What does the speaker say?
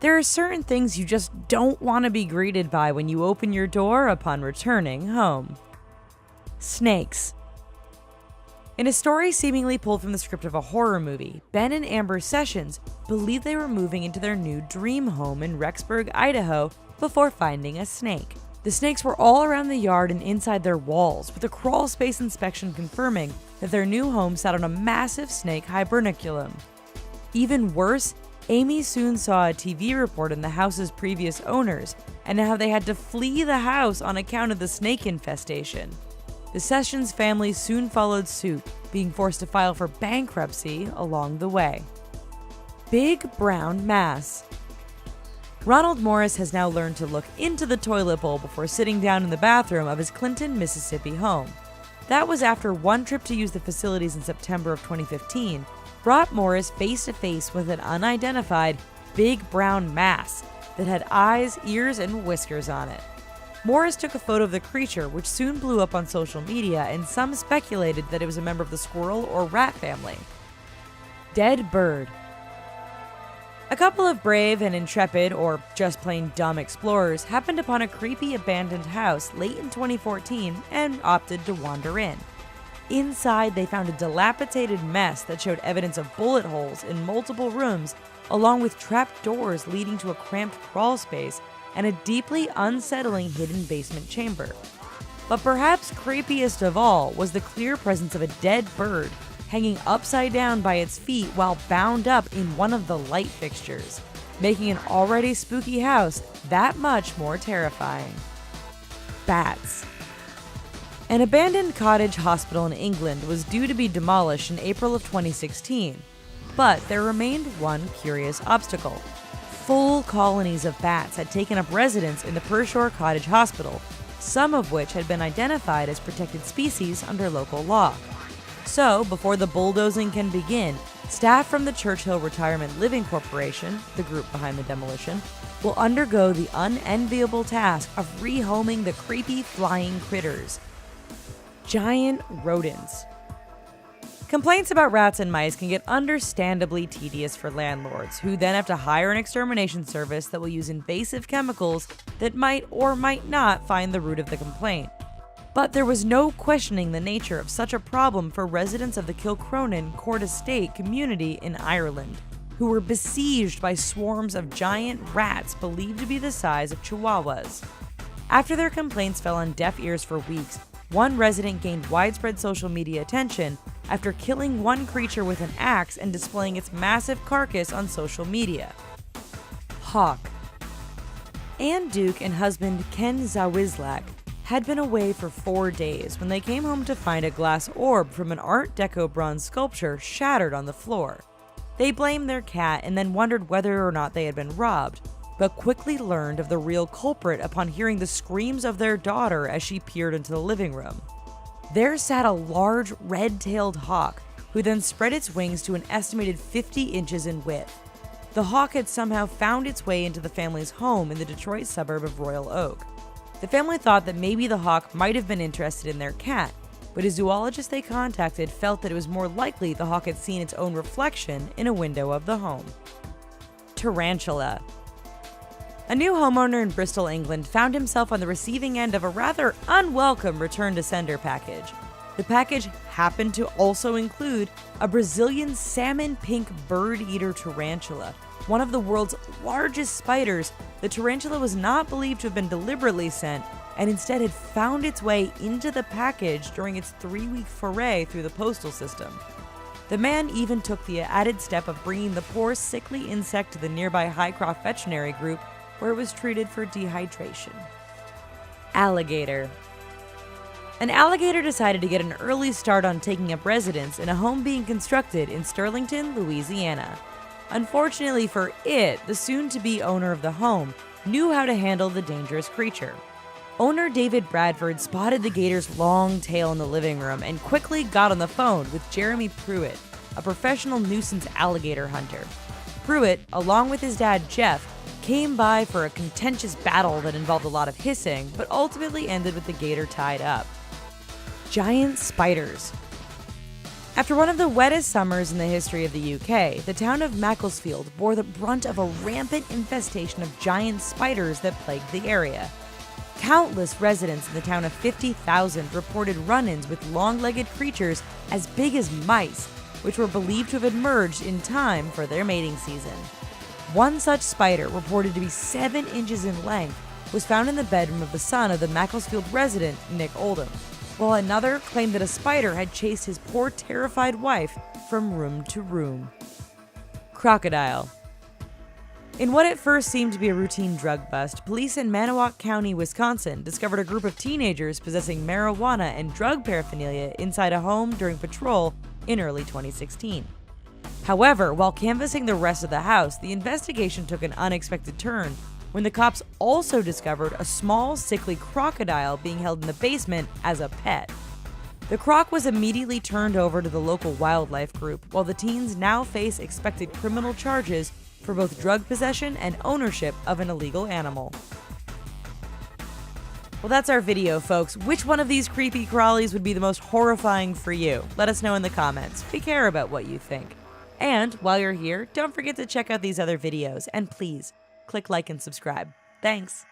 There are certain things you just don't want to be greeted by when you open your door upon returning home. Snakes. In a story seemingly pulled from the script of a horror movie, Ben and Amber Sessions believed they were moving into their new dream home in Rexburg, Idaho, before finding a snake. The snakes were all around the yard and inside their walls, with a crawl space inspection confirming that their new home sat on a massive snake hibernaculum. Even worse, Amy soon saw a TV report on the house's previous owners and how they had to flee the house on account of the snake infestation. The Sessions family soon followed suit, being forced to file for bankruptcy along the way. Big brown mass. Ronald Morris has now learned to look into the toilet bowl before sitting down in the bathroom of his Clinton, Mississippi home. That was after one trip to use the facilities in September of 2015 brought Morris face to face with an unidentified big brown mass that had eyes, ears, and whiskers on it. Morris took a photo of the creature, which soon blew up on social media, and some speculated that it was a member of the squirrel or rat family. Dead bird. A couple of brave and intrepid, or just plain dumb explorers happened upon a creepy abandoned house late in 2014 and opted to wander in. Inside, they found a dilapidated mess that showed evidence of bullet holes in multiple rooms, along with trap doors leading to a cramped crawl space and a deeply unsettling hidden basement chamber. But perhaps creepiest of all was the clear presence of a dead bird hanging upside down by its feet while bound up in one of the light fixtures, making an already spooky house that much more terrifying. Bats. An abandoned cottage hospital in England was due to be demolished in April of 2016, but there remained one curious obstacle. Full colonies of bats had taken up residence in the Pershore Cottage Hospital, some of which had been identified as protected species under local law. So, before the bulldozing can begin, staff from the Churchill Retirement Living Corporation, the group behind the demolition, will undergo the unenviable task of rehoming the creepy flying critters. Giant rodents. Complaints about rats and mice can get understandably tedious for landlords, who then have to hire an extermination service that will use invasive chemicals that might or might not find the root of the complaint. But there was no questioning the nature of such a problem for residents of the Kilcronan Court Estate community in Ireland, who were besieged by swarms of giant rats believed to be the size of chihuahuas. After their complaints fell on deaf ears for weeks, one resident gained widespread social media attention after killing one creature with an axe and displaying its massive carcass on social media. Hawk. Ann Duke and husband Ken Zawislak had been away for 4 days when they came home to find a glass orb from an Art Deco bronze sculpture shattered on the floor. They blamed their cat and then wondered whether or not they had been robbed, but quickly learned of the real culprit upon hearing the screams of their daughter as she peered into the living room. There sat a large red-tailed hawk, who then spread its wings to an estimated 50 inches in width. The hawk had somehow found its way into the family's home in the Detroit suburb of Royal Oak. The family thought that maybe the hawk might have been interested in their cat, but a zoologist they contacted felt that it was more likely the hawk had seen its own reflection in a window of the home. Tarantula. A new homeowner in Bristol, England found himself on the receiving end of a rather unwelcome return-to-sender package. The package happened to also include a Brazilian salmon-pink bird-eater tarantula. One of the world's largest spiders, the tarantula was not believed to have been deliberately sent and instead had found its way into the package during its 3-week foray through the postal system. The man even took the added step of bringing the poor sickly insect to the nearby Highcroft Veterinary Group, where it was treated for dehydration. Alligator. An alligator decided to get an early start on taking up residence in a home being constructed in Sterlington, Louisiana. Unfortunately for it, the soon-to-be owner of the home knew how to handle the dangerous creature. Owner David Bradford spotted the gator's long tail in the living room and quickly got on the phone with Jeremy Pruitt, a professional nuisance alligator hunter. Pruitt, along with his dad Jeff, came by for a contentious battle that involved a lot of hissing, but ultimately ended with the gator tied up. Giant spiders. After one of the wettest summers in the history of the UK, the town of Macclesfield bore the brunt of a rampant infestation of giant spiders that plagued the area. Countless residents in the town of 50,000 reported run-ins with long-legged creatures as big as mice, which were believed to have emerged in time for their mating season. One such spider, reported to be 7 inches in length, was found in the bedroom of the son of the Macclesfield resident, Nick Oldham, while another claimed that a spider had chased his poor terrified wife from room to room. Crocodile. In what at first seemed to be a routine drug bust, police in Manawak County, Wisconsin discovered a group of teenagers possessing marijuana and drug paraphernalia inside a home during patrol in early 2016. However, while canvassing the rest of the house, the investigation took an unexpected turn when the cops also discovered a small, sickly crocodile being held in the basement as a pet. The croc was immediately turned over to the local wildlife group, while the teens now face expected criminal charges for both drug possession and ownership of an illegal animal. Well, that's our video, folks. Which one of these creepy crawlies would be the most horrifying for you? Let us know in the comments. We care about what you think. And while you're here, don't forget to check out these other videos, and please, click like and subscribe. Thanks!